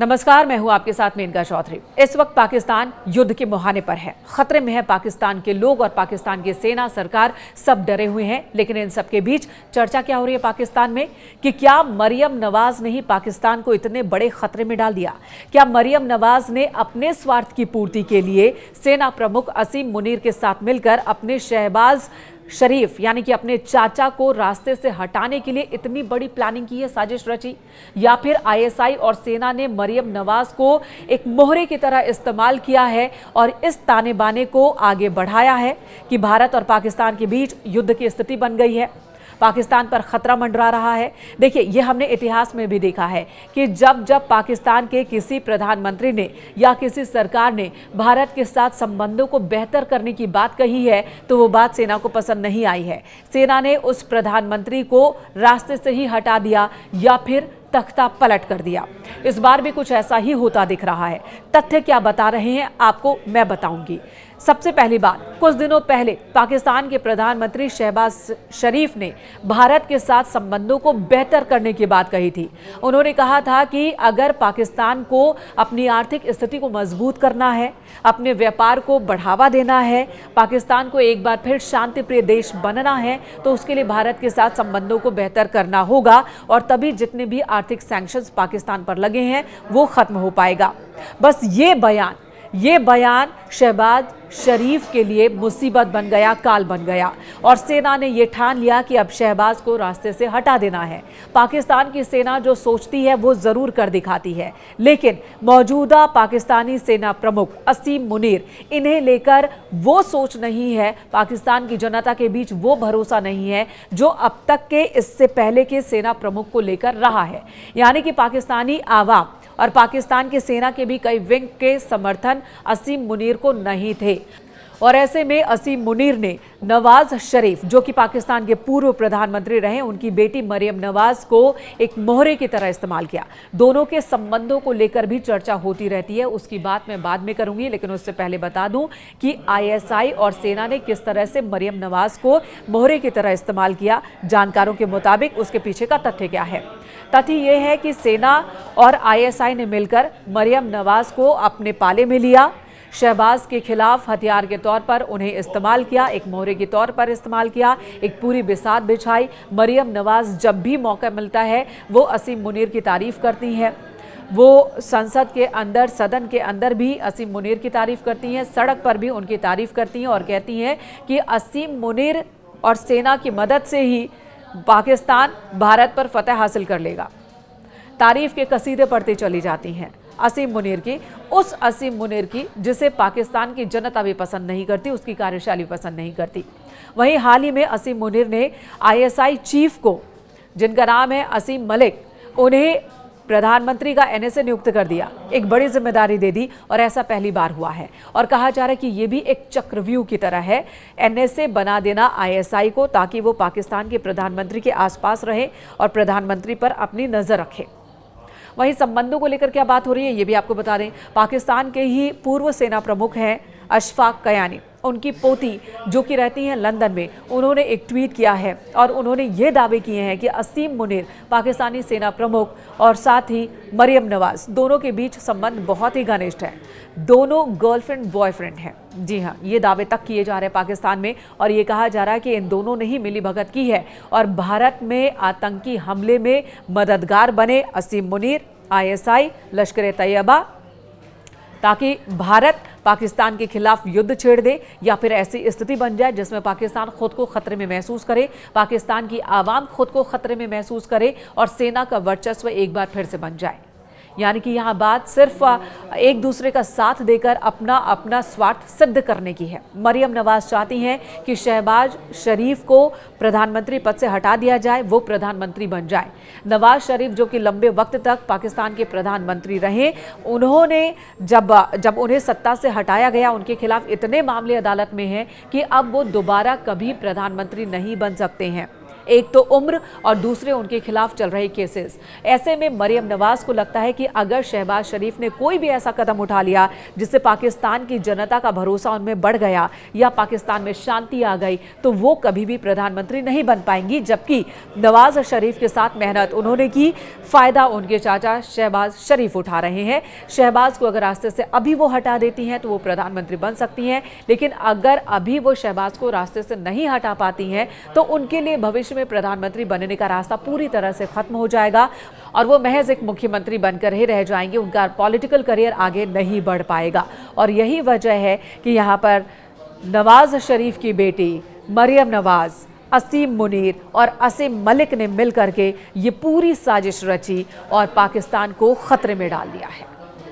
नमस्कार, मैं हूं आपके साथ मेनका चौधरी। इस वक्त पाकिस्तान युद्ध के मुहाने पर है। खतरे में है पाकिस्तान के लोग और पाकिस्तान की सेना, सरकार सब डरे हुए हैं। लेकिन इन सब के बीच चर्चा क्या हो रही है पाकिस्तान में कि क्या मरियम नवाज ने ही पाकिस्तान को इतने बड़े खतरे में डाल दिया? क्या मरियम नवाज ने अपने स्वार्थ की पूर्ति के लिए सेना प्रमुख असीम मुनीर के साथ मिलकर अपने शहबाज शरीफ यानी कि अपने चाचा को रास्ते से हटाने के लिए इतनी बड़ी प्लानिंग की है, साजिश रची? या फिर आईएसआई और सेना ने मरियम नवाज को एक मोहरे की तरह इस्तेमाल किया है और इस ताने बाने को आगे बढ़ाया है कि भारत और पाकिस्तान के बीच युद्ध की स्थिति बन गई है, पाकिस्तान पर खतरा मंडरा रहा है? देखिए, ये हमने इतिहास में भी देखा है कि जब जब पाकिस्तान के किसी प्रधानमंत्री ने या किसी सरकार ने भारत के साथ संबंधों को बेहतर करने की बात कही है तो वो बात सेना को पसंद नहीं आई है। सेना ने उस प्रधानमंत्री को रास्ते से ही हटा दिया या फिर तख्ता पलट कर दिया। इस बार भी कुछ ऐसा ही होता दिख रहा है। तथ्य क्या बता रहे हैं आपको मैं बताऊंगी। सबसे पहली बात, कुछ दिनों पहले पाकिस्तान के प्रधानमंत्री शहबाज शरीफ ने भारत के साथ संबंधों को बेहतर करने की बात कही थी। उन्होंने कहा था कि अगर पाकिस्तान को अपनी आर्थिक स्थिति को मजबूत करना है, अपने व्यापार को बढ़ावा देना है, पाकिस्तान को एक बार फिर शांति प्रिय देश बनना है तो उसके लिए भारत के साथ संबंधों को बेहतर करना होगा और तभी जितने भी आर्थिक सैंक्शंस पाकिस्तान पर लगे हैं वो खत्म हो पाएगा। बस ये बयान शहबाज शरीफ के लिए मुसीबत बन गया, काल बन गया और सेना ने यह ठान लिया कि अब शहबाज को रास्ते से हटा देना है। पाकिस्तान की सेना जो सोचती है वो जरूर कर दिखाती है, लेकिन मौजूदा पाकिस्तानी सेना प्रमुख असीम मुनीर, इन्हें लेकर वो सोच नहीं है, पाकिस्तान की जनता के बीच वो भरोसा नहीं है जो अब तक के इससे पहले के सेना प्रमुख को लेकर रहा है। यानी कि पाकिस्तानी आवाम और पाकिस्तान की सेना के भी कई विंग के समर्थन असीम मुनीर को नहीं थे और ऐसे में असीम मुनीर ने नवाज शरीफ, जो कि पाकिस्तान के पूर्व प्रधानमंत्री रहे, उनकी बेटी मरियम नवाज को एक मोहरे की तरह इस्तेमाल किया। दोनों के संबंधों को लेकर भी चर्चा होती रहती है, उसकी बात मैं बाद में करूंगी, लेकिन उससे पहले बता दूं कि आईएसआई और सेना ने किस तरह से मरियम नवाज को मोहरे की तरह इस्तेमाल किया। जानकारों के मुताबिक उसके पीछे का तथ्य क्या है? तथ्य यह है कि सेना और आईएसआई ने मिलकर मरियम नवाज को अपने पाले में लिया, शहबाज के खिलाफ हथियार के तौर पर उन्हें इस्तेमाल किया, एक मोहरे के तौर पर इस्तेमाल किया, एक पूरी बिसात बिछाई। मरियम नवाज जब भी मौका मिलता है वो असीम मुनीर की तारीफ करती हैं। वो संसद के अंदर, सदन के अंदर भी असीम मुनीर की तारीफ करती हैं, सड़क पर भी उनकी तारीफ करती हैं और कहती हैं कि असीम मुनीर और सेना की मदद से ही पाकिस्तान भारत पर फतह हासिल कर लेगा। तारीफ के कसीदे पढ़ती चली जाती हैं असीम मुनीर की, उस असीम मुनीर की जिसे पाकिस्तान की जनता भी पसंद नहीं करती, उसकी कार्यशैली पसंद नहीं करती। वहीं हाल ही में असीम मुनीर ने आईएसआई चीफ को, जिनका नाम है असीम मलिक, उन्हें प्रधानमंत्री का एनएसए नियुक्त कर दिया, एक बड़ी जिम्मेदारी दे दी और ऐसा पहली बार हुआ है। और कहा जा रहा है कि यह भी एक चक्रव्यूह की तरह है, एनएसए बना देना आईएसआई को ताकि वो पाकिस्तान के प्रधानमंत्री के आसपास रहे और प्रधानमंत्री पर अपनी नजर रखे। वहीं संबंधों को लेकर क्या बात हो रही है ये भी आपको बता दें। पाकिस्तान के ही पूर्व सेना प्रमुख हैं अशफाक कयानी, उनकी पोती जो कि रहती हैं लंदन में, उन्होंने एक ट्वीट किया है और उन्होंने ये दावे किए हैं कि असीम मुनीर, पाकिस्तानी सेना प्रमुख और साथ ही मरियम नवाज, दोनों के बीच संबंध बहुत ही घनिष्ठ है, दोनों गर्लफ्रेंड बॉयफ्रेंड हैं। जी हाँ, ये दावे तक किए जा रहे हैं पाकिस्तान में और ये कहा जा रहा है कि इन दोनों ने ही मिलीभगत की है और भारत में आतंकी हमले में मददगार बने असीम मुनीर, आईएसआई, लश्कर-ए-तैयबा, ताकि भारत पाकिस्तान के खिलाफ युद्ध छेड़ दे या फिर ऐसी स्थिति बन जाए जिसमें पाकिस्तान खुद को खतरे में महसूस करे, पाकिस्तान की आवाम खुद को खतरे में महसूस करे और सेना का वर्चस्व एक बार फिर से बन जाए। यानी कि यहाँ बात सिर्फ एक दूसरे का साथ देकर अपना स्वार्थ सिद्ध करने की है। मरियम नवाज चाहती हैं कि शहबाज शरीफ को प्रधानमंत्री पद से हटा दिया जाए, वो प्रधानमंत्री बन जाए। नवाज शरीफ जो कि लंबे वक्त तक पाकिस्तान के प्रधानमंत्री रहे, उन्होंने जब उन्हें सत्ता से हटाया गया, उनके खिलाफ इतने मामले अदालत में हैं कि अब वो दोबारा कभी प्रधानमंत्री नहीं बन सकते हैं। एक तो उम्र और दूसरे उनके खिलाफ चल रहे केसेस। ऐसे में मरियम नवाज को लगता है कि अगर शहबाज शरीफ ने कोई भी ऐसा कदम उठा लिया जिससे पाकिस्तान की जनता का भरोसा उनमें बढ़ गया या पाकिस्तान में शांति आ गई, तो वो कभी भी प्रधानमंत्री नहीं बन पाएंगी। जबकि नवाज शरीफ के साथ मेहनत उन्होंने की, फायदा उनके चाचा शहबाज शरीफ उठा रहे हैं। शहबाज को अगर रास्ते से अभी वो हटा देती हैं तो वो प्रधानमंत्री बन सकती हैं, लेकिन अगर अभी वो शहबाज को रास्ते से नहीं हटा पाती हैं तो उनके लिए भविष्य में प्रधानमंत्री बनने का रास्ता पूरी तरह से खत्म हो जाएगा और वो महज एक मुख्यमंत्री बनकर ही रह जाएंगे। उनका पॉलिटिकल करियर आगे नहीं बढ़ पाएगा। और यही वजह है कि यहाँ पर नवाज शरीफ की बेटी मरियम नवाज, असीम मुनीर और असीम मलिक ने मिलकर के ये पूरी साजिश रची और पाकिस्तान को खतरे में डाल दिया है।